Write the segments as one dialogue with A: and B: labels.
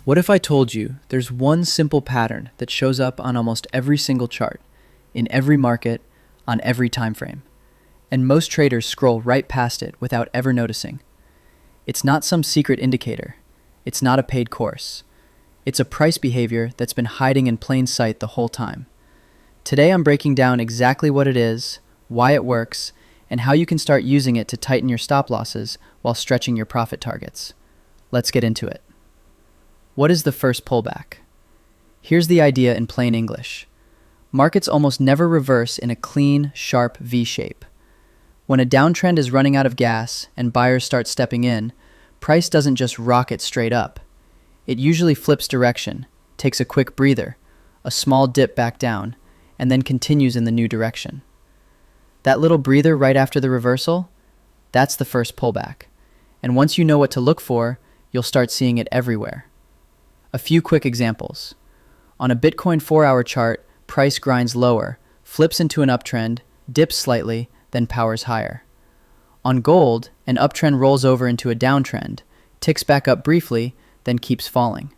A: What if I told you there's one simple pattern that shows up on almost every single chart, in every market, on every time frame, and most traders scroll right past it without ever noticing? It's not some secret indicator. It's not a paid course. It's a price behavior that's been hiding in plain sight the whole time. Today I'm breaking down exactly what it is, why it works, and how you can start using it to tighten your stop losses while stretching your profit targets. Let's get into it. What is the first pullback? Here's the idea in plain English. Markets almost never reverse in a clean, sharp V shape. When a downtrend is running out of gas and buyers start stepping in, price doesn't just rocket straight up. It usually flips direction, takes a quick breather, a small dip back down, and then continues in the new direction. That little breather right after the reversal, that's the first pullback. And once you know what to look for, you'll start seeing it everywhere. A few quick examples. On a Bitcoin 4-hour chart, price grinds lower, flips into an uptrend, dips slightly, then powers higher. On gold, an uptrend rolls over into a downtrend, ticks back up briefly, then keeps falling.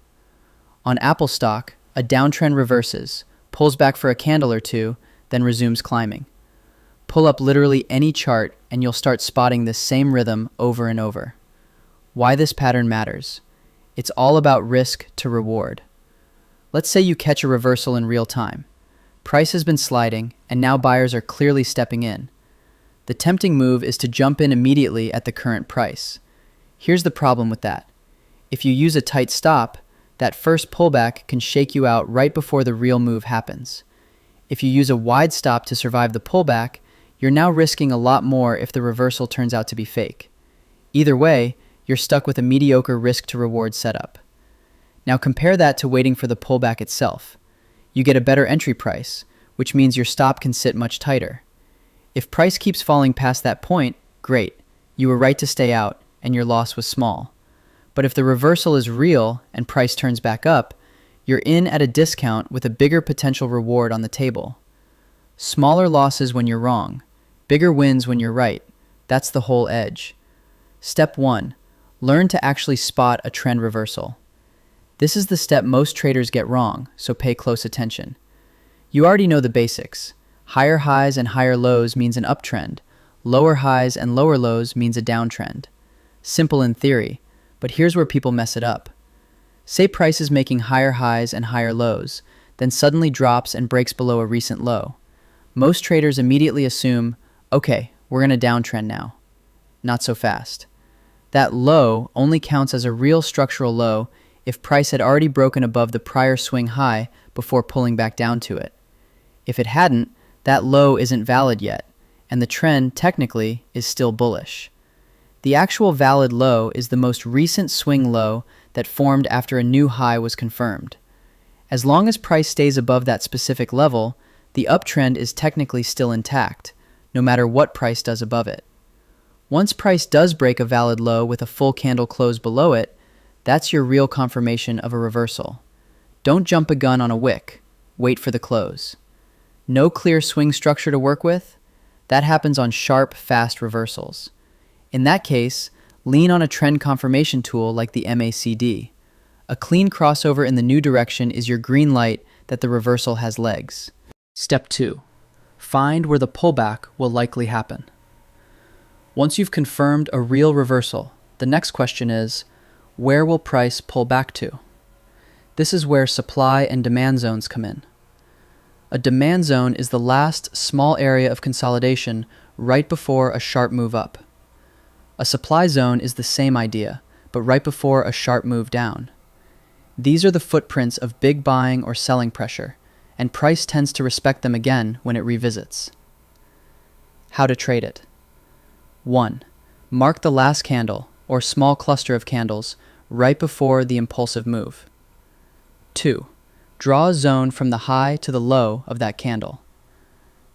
A: On Apple stock, a downtrend reverses, pulls back for a candle or two, then resumes climbing. Pull up literally any chart and you'll start spotting this same rhythm over and over. Why this pattern matters? It's all about risk to reward. Let's say you catch a reversal in real time. Price has been sliding and now buyers are clearly stepping in. The tempting move is to jump in immediately at the current price. Here's the problem with that. If you use a tight stop, that first pullback can shake you out right before the real move happens. If you use a wide stop to survive the pullback, you're now risking a lot more if the reversal turns out to be fake. Either way, you're stuck with a mediocre risk-to-reward setup. Now compare that to waiting for the pullback itself. You get a better entry price, which means your stop can sit much tighter. If price keeps falling past that point, great. You were right to stay out, and your loss was small. But if the reversal is real and price turns back up, you're in at a discount with a bigger potential reward on the table. Smaller losses when you're wrong. Bigger wins when you're right. That's the whole edge. Step 1. Learn to actually spot a trend reversal. This is the step most traders get wrong, so pay close attention. You already know the basics. Higher highs and higher lows means an uptrend. Lower highs and lower lows means a downtrend. Simple in theory, but here's where people mess it up. Say price is making higher highs and higher lows, then suddenly drops and breaks below a recent low. Most traders immediately assume, okay, we're in a downtrend now. Not so fast. That low only counts as a real structural low if price had already broken above the prior swing high before pulling back down to it. If it hadn't, that low isn't valid yet, and the trend technically is still bullish. The actual valid low is the most recent swing low that formed after a new high was confirmed. As long as price stays above that specific level, the uptrend is technically still intact, no matter what price does above it. Once price does break a valid low with a full candle close below it, that's your real confirmation of a reversal. Don't jump a gun on a wick. Wait for the close. No clear swing structure to work with? That happens on sharp, fast reversals. In that case, lean on a trend confirmation tool like the MACD. A clean crossover in the new direction is your green light that the reversal has legs. Step 2. Find where the pullback will likely happen. Once you've confirmed a real reversal, the next question is, where will price pull back to? This is where supply and demand zones come in. A demand zone is the last small area of consolidation right before a sharp move up. A supply zone is the same idea, but right before a sharp move down. These are the footprints of big buying or selling pressure, and price tends to respect them again when it revisits. How to trade it. 1. Mark the last candle, or small cluster of candles, right before the impulsive move. 2. Draw a zone from the high to the low of that candle.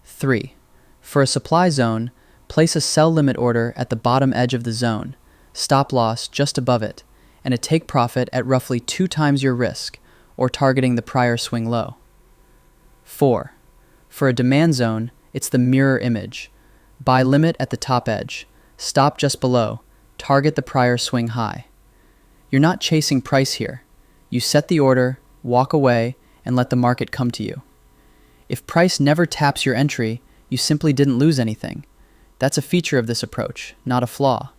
A: 3. For a supply zone, place a sell limit order at the bottom edge of the zone, stop loss just above it, and a take profit at roughly 2 times your risk, or targeting the prior swing low. 4. For a demand zone, it's the mirror image. Buy limit at the top edge, stop just below, target the prior swing high. You're not chasing price here. You set the order, walk away, and let the market come to you. If price never taps your entry, you simply didn't lose anything. That's a feature of this approach, not a flaw.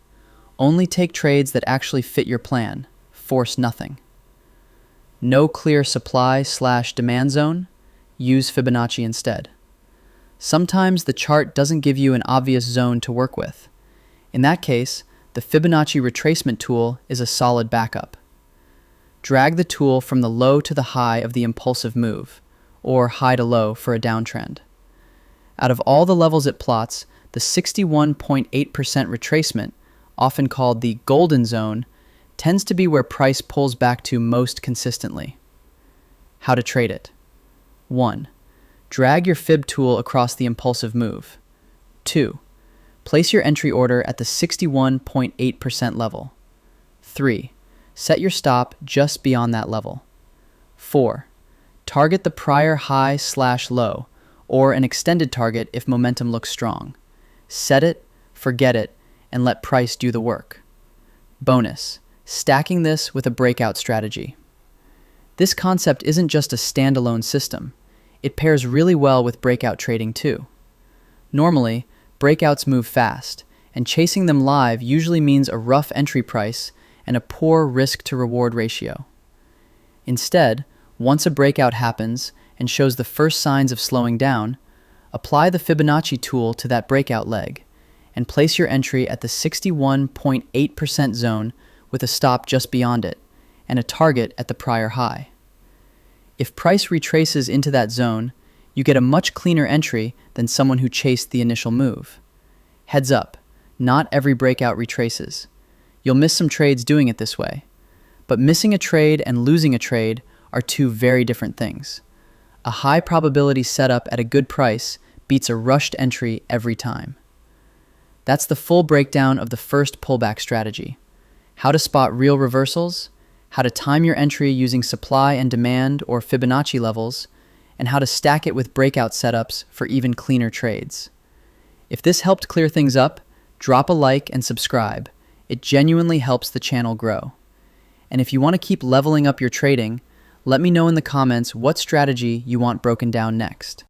A: Only take trades that actually fit your plan. Force nothing. No clear supply/demand zone? Use Fibonacci instead. Sometimes the chart doesn't give you an obvious zone to work with. In that case, the Fibonacci retracement tool is a solid backup. Drag the tool from the low to the high of the impulsive move, or high to low for a downtrend. Out of all the levels it plots, the 61.8% retracement, often called the golden zone, tends to be where price pulls back to most consistently. How to trade it. 1. Drag your fib tool across the impulsive move. 2. Place your entry order at the 61.8% level. 3. Set your stop just beyond that level. 4. Target the prior high/low, or an extended target if momentum looks strong. Set it, forget it, and let price do the work. Bonus: stacking this with a breakout strategy. This concept isn't just a standalone system. It pairs really well with breakout trading too. Normally, breakouts move fast, and chasing them live usually means a rough entry price and a poor risk-to-reward ratio. Instead, once a breakout happens and shows the first signs of slowing down, apply the Fibonacci tool to that breakout leg and place your entry at the 61.8% zone with a stop just beyond it and a target at the prior high. If price retraces into that zone, you get a much cleaner entry than someone who chased the initial move. Heads up, not every breakout retraces. You'll miss some trades doing it this way. But missing a trade and losing a trade are two very different things. A high probability setup at a good price beats a rushed entry every time. That's the full breakdown of the first pullback strategy. How to spot real reversals, how to time your entry using supply and demand or Fibonacci levels, and how to stack it with breakout setups for even cleaner trades. If this helped clear things up, drop a like and subscribe. It genuinely helps the channel grow. And if you want to keep leveling up your trading, let me know in the comments what strategy you want broken down next.